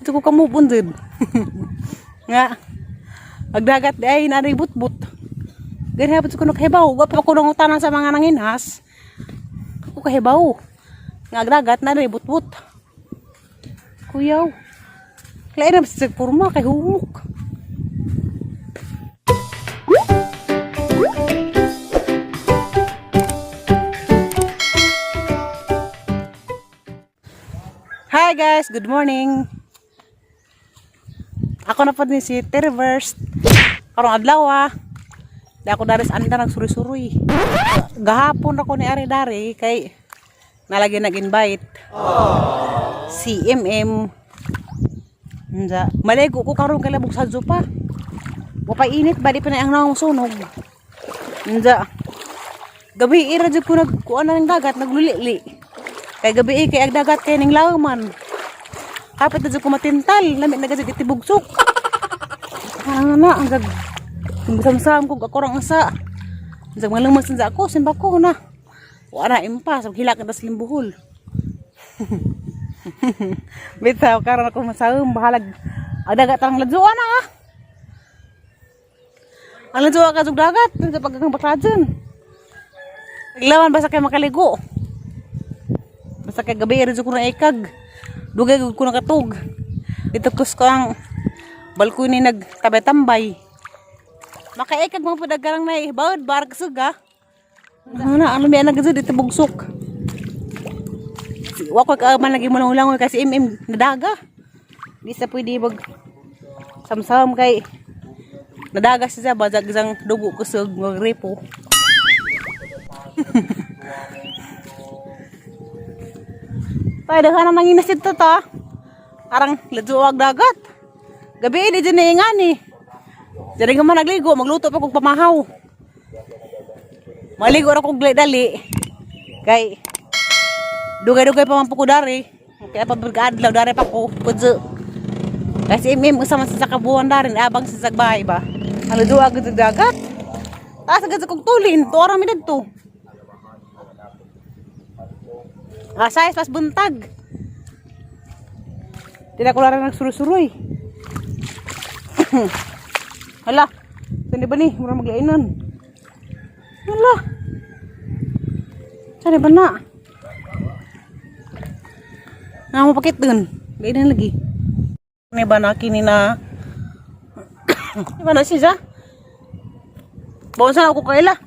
Ito ko kamupon din. Nga. Agdagat di ay naribut-but. Ganyan hapot ko nakahibaw. Wapa ko nang utanan sa mga nanginas. Ako kahibaw. Nga agdagat naribut-but. Kuyaw. Lain na sa kurma kay humok. Hi guys, good morning. Ako na po ni si Reverse. Karong adlaw. Di ako dari sa anda nagsuri-suri. Gahapon ako ni Ari Dari kay nalagi nag-invite. Si MM. Maligo ko karon kay labog sa pa. Wapay init ba di pa na ang nawang sunog. Gabi ira jud ko nagkuan ng dagat nagluli-li. Kay gabi kay agdagat kay ning lawman. Kapit na ko matintal, lamit na gazig itibugsok. Ang gag samsam ko ako rang asa. Ang malumos sa ako, simba ko na. Wala impas, hilak na sa limbuhol. Bitaw karon ako masahom bahalag. Agdagat ang ladzuan na. Ang ladzuan ka jug dagat, sa paggang baklajan. Iglawan basta kay makaligo. Basta kay gabi rin ko na ikag. Dugay ko na katug. Dito ko ang balkoni nagtabay-tambay. Makaikag mga padagarang na ibawad barak suga. Ano may nagazod dito bugsok. Wako ka man lagi mo lang kasi nadaga. Di sa pwede mag samsam kay nadaga siya bazag isang dugo kusog magrepo. Tayo daghan nang inasid to ta. Arang ladzuwag dagat. Gabi di dyan na nga ni. Diyan nga man nagligo, magluto pa kong pamahaw. Maligo ra kong dali. Kay dugay-dugay pa man po ko dari. Kaya pa adlaw dari pa ko pudso. Kasi usama sa kabuan dari abang sa sagbahay ba. Ang ladzuwag dagat. Taas agad sa kong tulin, tuwarang mi dito. Asayas pas buntag. Tidak ko lang nagsuruy-suruy. Hala. Saan ba ni? Mura maglainan. Hala. Saan ba na? Nga mo pakit dun. Gainan lagi. Ano ba na kini na? Ano siya? Bawang saan ako kaila.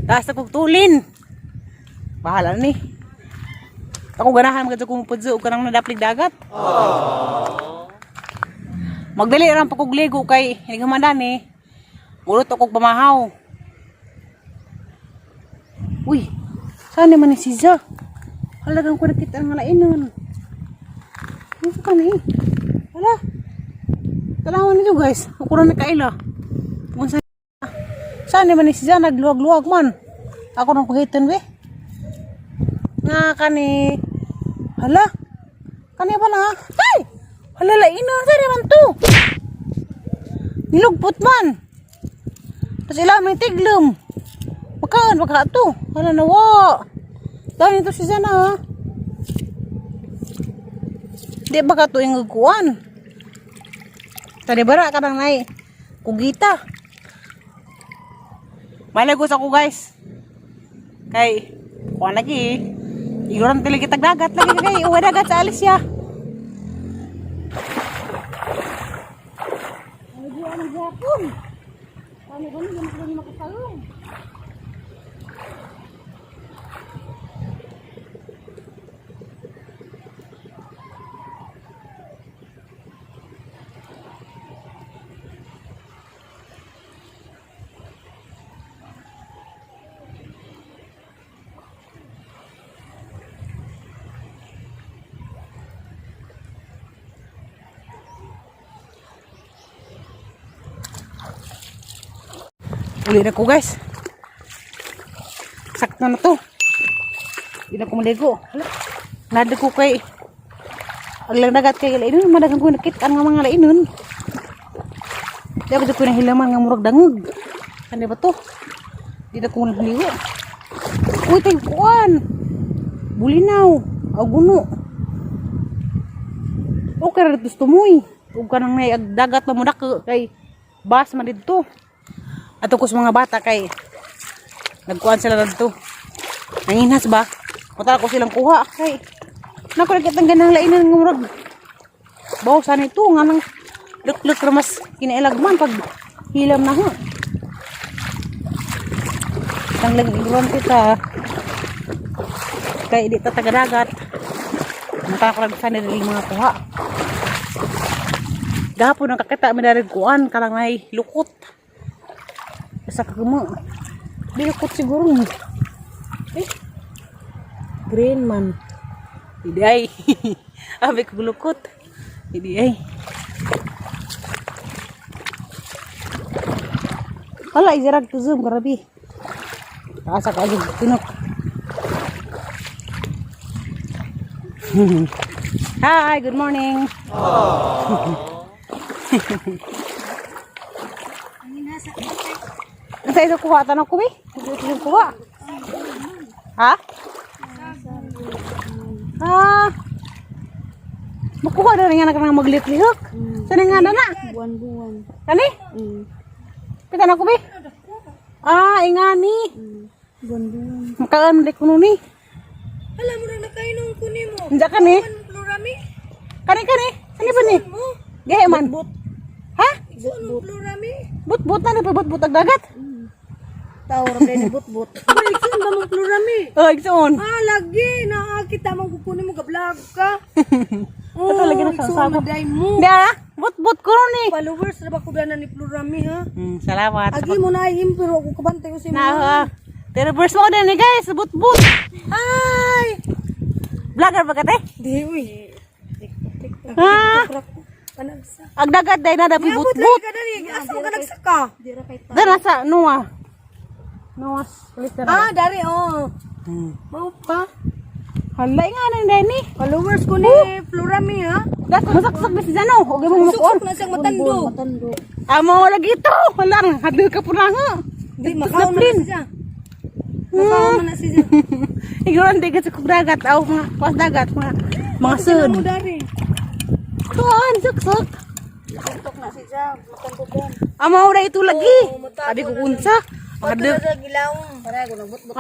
Taas na kong tulin. Bahala ni. Ako ganahan magad kong pudso ka nang nadaplig dagat. Magdali ram pa kog ligo kay hindi ka mandani. Ulot ako pamahaw. Uy, saan naman ni Siza? Halagang ko nakita ang malainan. Ano ka na eh? Hala. Talawan nyo guys. Ako na may kaila. Saan naman ni Siza? Nagluwag-luwag man. Ako nang kuhitin we. Nga kani. Hala. Kani ba na? Ay! Hala laina. Sari man to. Nilugpot man. Tapos ilang may tiglom. Makaan. Maka to. Hala nawa. Dahil ito si Zana ha. Di ba ka to yung guguan? Tadi bara ka nang nai. Kugita. Malagos ako guys. Kay. Kuha lagi. Igorang tili kitag dagat lagi kay uwa dagat sa alis ya. Ano di ang gapon? Kami gani hindi makasalong. Uli na ko guys. Sakto na to. Hindi na ko maligo. Nada ko kay aglang dagat kay lainon. Madagang ko nakit ang mga lainon. Di ako ko na hilaman nga murag dangog. Ano ba to? Hindi na ko maligo. Uy tayo kuan. Bulinaw. Aguno. Okay ra dito tumoy. Ug kanang may dagat pa mo kay bas man dito. Ato ko sa mga bata kay nagkuan sila dito. Nanginhas ba? Mata ko silang kuha kay nakulit ang ganang lainan ng murag. Bawasan ito nga nang luk-luk ra mas kinailagman pag hilam na ho. Ang lagiguran kita kay di ta taga-dagat. Matakarag sa nila mga kuha. Gapon ang kakita minarig kuan karang may lukot. Sa kagamo. Di lukot siguro. Green man. Hindi ay. Abi ko lukot. Hindi ay. Hala, izarag to zoom grabe. Asa ka aja tinok. Hi, good morning. Sa ito kuha tanong ko, ito kuha. Ha? Makuha na rin nga na maglit-lihok. Saan nga na na? Buwan-buwan. Kani? Kita na ko, be? Ingani. Buwan-buwan. Makaan ulit ko nun eh. Alam mo na nakainom ko ni mo. Hindi ka ni? Plurami? Kani? Kani ba ni? Gahe man. Ha? But-but. Plurami? But-but na pa but-but ang dagat. Tawar na ni but-but. Ay, saan ba mong plurami? Oh, igsoon. Lagi. Nakakita mong kukunin mo ka-vlog ka. Ito lagi na sa igsoon, maday mo. Hindi but-but ko nun eh. Followers na ba ko na ni plurami ha? Salamat. Agi mo na pero ako kabantay ko si mga. Reverse mo din eh guys. But-but. Ay! Vlogger ba ka te? Di, uy. Panagsa. Ang dagat dahil na dapi Yabot but-but. lagi ka dali. Asa mo ka nagsaka? Dira kay ta. Dahil nasa Noah. Noah's place na. Dari Mau pa? Halay nga na dahil ni. Followers ko ni Plurami ha? Gas, masaksak na si Jano. Huwag mo makuha. Susok na siyang matando. Amo lagi ito. Walang hadil ka po na nga. Di, makaon na siya. Makaon na siya. Iguran di kasi kung dagat. Aw, mga kuwas dagat. Mga sud. Mo dari. Tuan, suksok. Tutok na siya. Matando yan. Amo na ito lagi. matando Abi ko kunsa. Hadil. Sa gilawong. Para ko nagbut-but.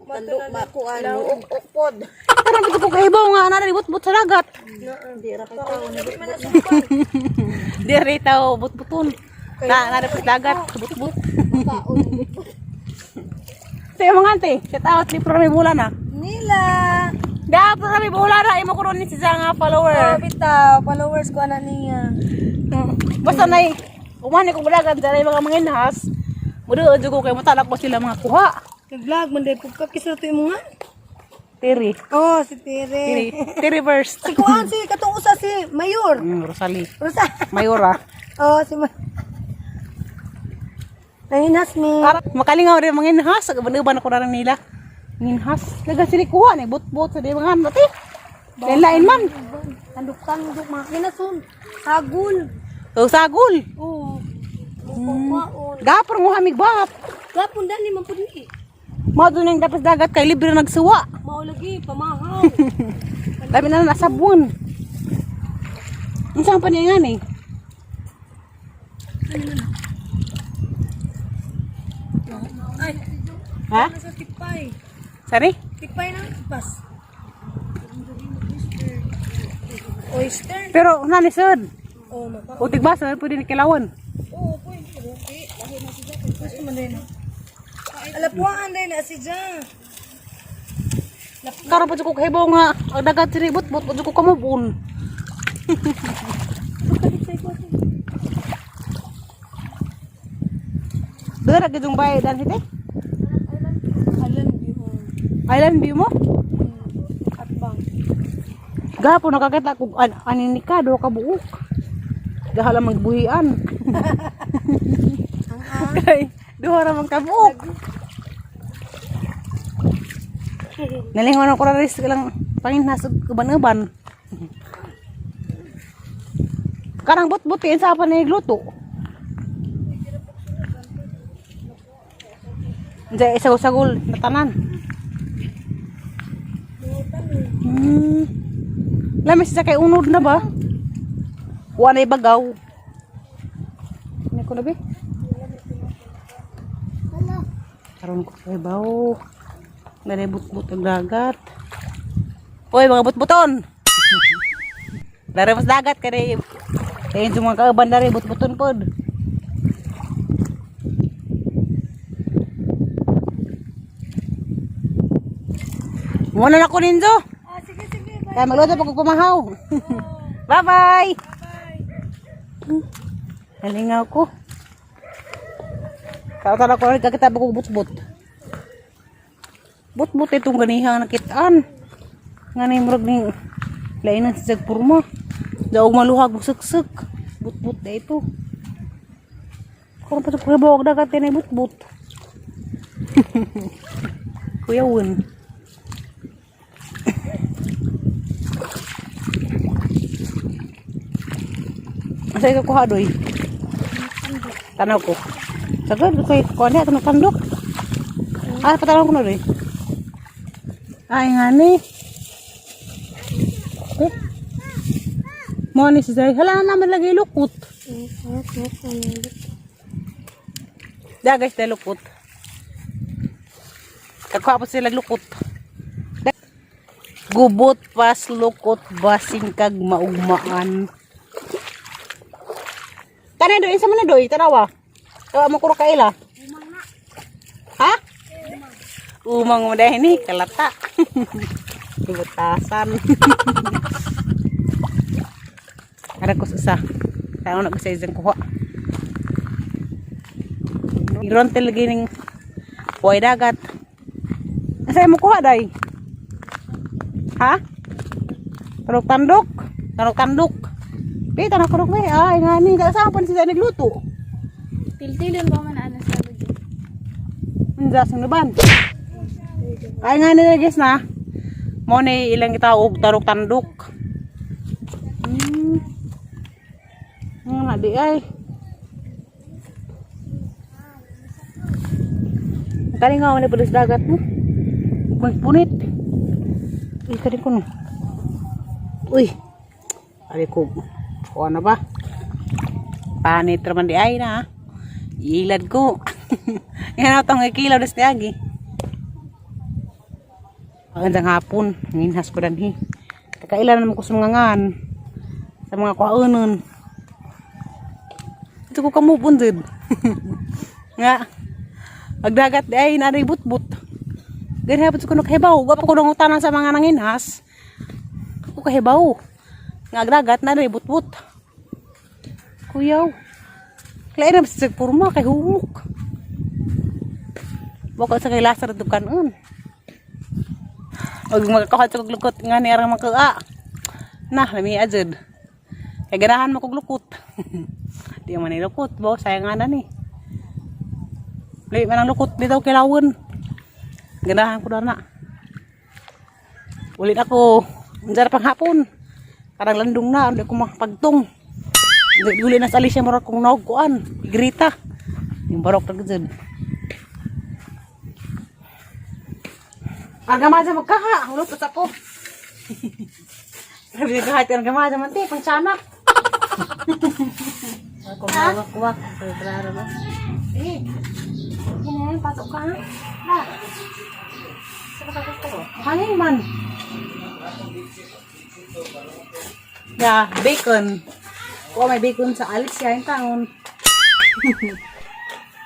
Matando makuan. Ukpod. Parang ito ko kahibaw nga. Naribot-but sa dagat. Di ra kay tao ni but-but. Di rita o but-buton. Naribot sa dagat. But-but. Makaon ni but-but. Sa mga ante. Shout out ni Prami Bulan na. Nila. Da, Prami Bulan na. Imo ko ron ni siya nga follower. Bitaw, followers ko na niya. Basta na umani kong bulagan dyan ay mga manginhas. Mudoon dyan ko kayo matalak ko sila mga kuha. Nag-vlog man dahil pagka kisra to yung mga. Tiri. Oh, si Tere. Tiri first. Si Kuan, si katong usa si Mayor. Rosalie. Rosa. Mayora. Oh, si Mayor. Nanginas mi. Para makalingaw rin manginhas. Ban ako na rin nila. Manginhas. Laga sila kuha. Bot-bot sa di mga ano. Lain man. Tanduk-tanduk mga kinasun. Sagul. So, sagol. Oo. Mukha-kwaon. Gapar mo hamig bap. Gapon dali man pud ni. Mao doon yung dapat dagat kay libre nagsuwa. Mao lagi pamahaw. Dami na nasabon. Isang pa niya nga eh. Ay, Ha? nasa tikpay. Sorry? Tikpay na pas. Oyster. Pero nanisod. Oh, maka. Utig ba sa pwede ni kilawan. Oo, pwede. Okay. Dahil na siya. Gusto man din. Alapuan din na siya. Karon pa ko kahibaw nga ang dagat sini bot-bot pa ko kamubun. Dara gidong bay dan hite. Island view. Island view mo? At bang. Gapo nakakita ko anin ni ka do ka buok. Gahala magbuhian. Kay duha ra man ka buok. Nalingon ako ra ris lang panginhas og kuban-uban. Karang bot-botin sa pa ni gluto. Diyan isagol na tanan. Lamis sa kay unod na ba? Kuha na ibagaw. Ano ko na ba? Karoon ko sa ibaw. Dari but-but ang dagat. Uy, mga but-buton! Dari mas dagat ka rin. Kaya yung mga kaaban dari but-buton po. Muna na ko ninjo. Ah, sige, sige. Bye. Kaya magluto pag pumahaw. Bye-bye! Nalingaw ko. Tara-tara ko na nagkakitaba ko but-but. But-but itong ganihang nakitaan. Nga na yung murag ni lainan sa jagpurma. Daog maluhag busak-sak. But-but na ito. Kung pa ito bawag dagat yan ay but-but. Kuyawin. Asa ikaw kuha doy? Tanaw ko. Sagad ko kuha niya tanong tandok. Ah, patanaw ko na doy. Ay nga ni. Mo ni si Zay. Hala naman lagi lukot. Da guys, dahil lukot. Kagkuha pa sila lukot. Gubot pas lukot basin kag maugmaan. Tanay doy, isa man na doy, tarawa. Tawa mo kuro kaila. Ha? Umang mo dahil ni, kalata. Ibutasan. Ada ko susah. Kaya ako nag-isa isang kuha. Iron lagi ng buhay dagat. Asa mo kuha day? Ha? Tarok tandok? Tarok tandok? Pita na kurok may. Ay nga ni, saan pa siya nagluto? Tiltilin ba man ano sa lagi? Mindas ng laban. Ay nga ni guys na. Mo ni ilang itaog tarok tandok. Nga di ay. Kali nga wala pulis dagat mo. Punit. Uy, kali ko no. Uy. Kali ko. Kuha na ba? Panit naman di ay na. Ilad ko. Yan ako itong ikilaw na siyagi. Magandang hapon. Minhas ko dan hi. Kakailan naman ko sumangangan. Sa mga kuhaunon. Ito ko kamupon din. Nga. Magdagat di ay naray but-but. Ganyan hapon ko nakahibaw. Gapa ko nang utanang sa mga nanginhas. Ako kahibaw. Ngagdagat na rin but-but. Kuyaw. Kaya na sa purma kay humok. Bako sa kay lasar at dukanon. Huwag magkakahat sa kuglukot nga ni arang maka. Nah, lami ajad. Kaya ganahan mo kuglukot. Di man nilukot. Bawa sayang nga na ni. Lami man ang lukot dito kilawan. Ganahan ko na. Ulit ako. Andiyan pang hapon. Karang landong na, hindi ko makapagtong. Guli na sa alisya mo kung naugkuan. Igrita. Yung barok na gazad. Argamaja magkaha. Hulot sa ko. Sabi ka kahit argamaja man te, pang tiyanak. Ako mawak-wak. Klaro na. Eh. Yan, patok ka ha. Ha. Saan ka gusto ko? Hangin man. Yeah, bacon. Oh, may bacon sa alis siya yung taon.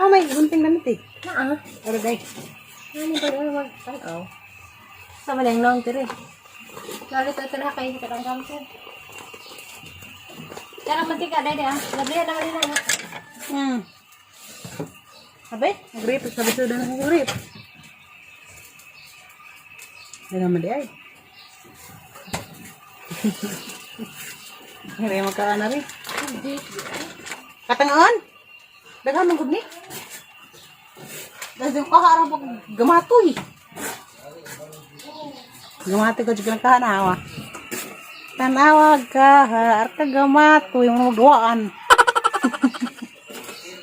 Oh, may gunting damit eh. Naa. Pero day. Ano ba rin mag-tanaw? Sama lang long tiri. Lalo ito na kayo sa katangkang ko. Kaya mantika dahil ah. Labrihan na rin na. Abe, nag-rip. Sabi sa doon nag-rip. Hindi naman di ay. Hindi magkaan na rin. Katangaan? Daghan ng gudni? Dahil yung kaharang pag gamatoy. Gamatoy ko dyan kahanawa. Tanawag ka, arka gamatoy, mga duwaan.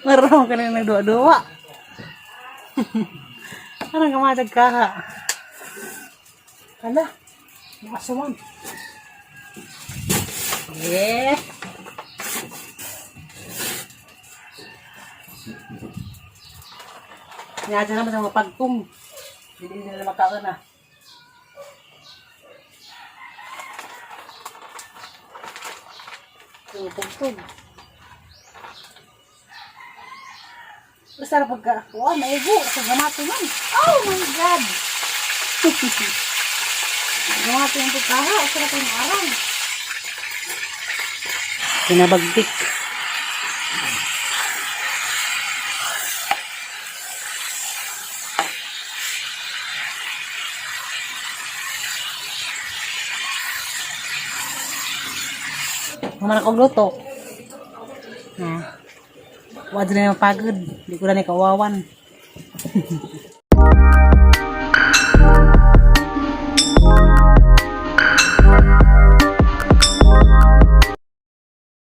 Marunong ka na nagduwa-duwa. Parang gamatag ka ha. Hala, makasuman. Yeah. Nga dyan naman sa mga pagtung. Hindi nila makaon na. Tugtog. Basta na pagka, wow, naigo. Sa gamato man. Oh my God! Gamato yung pagkaha. Sarap yung arang. Pinabagtik. Naman akong luto. Wad na yung pagod. Di ko na kawawan.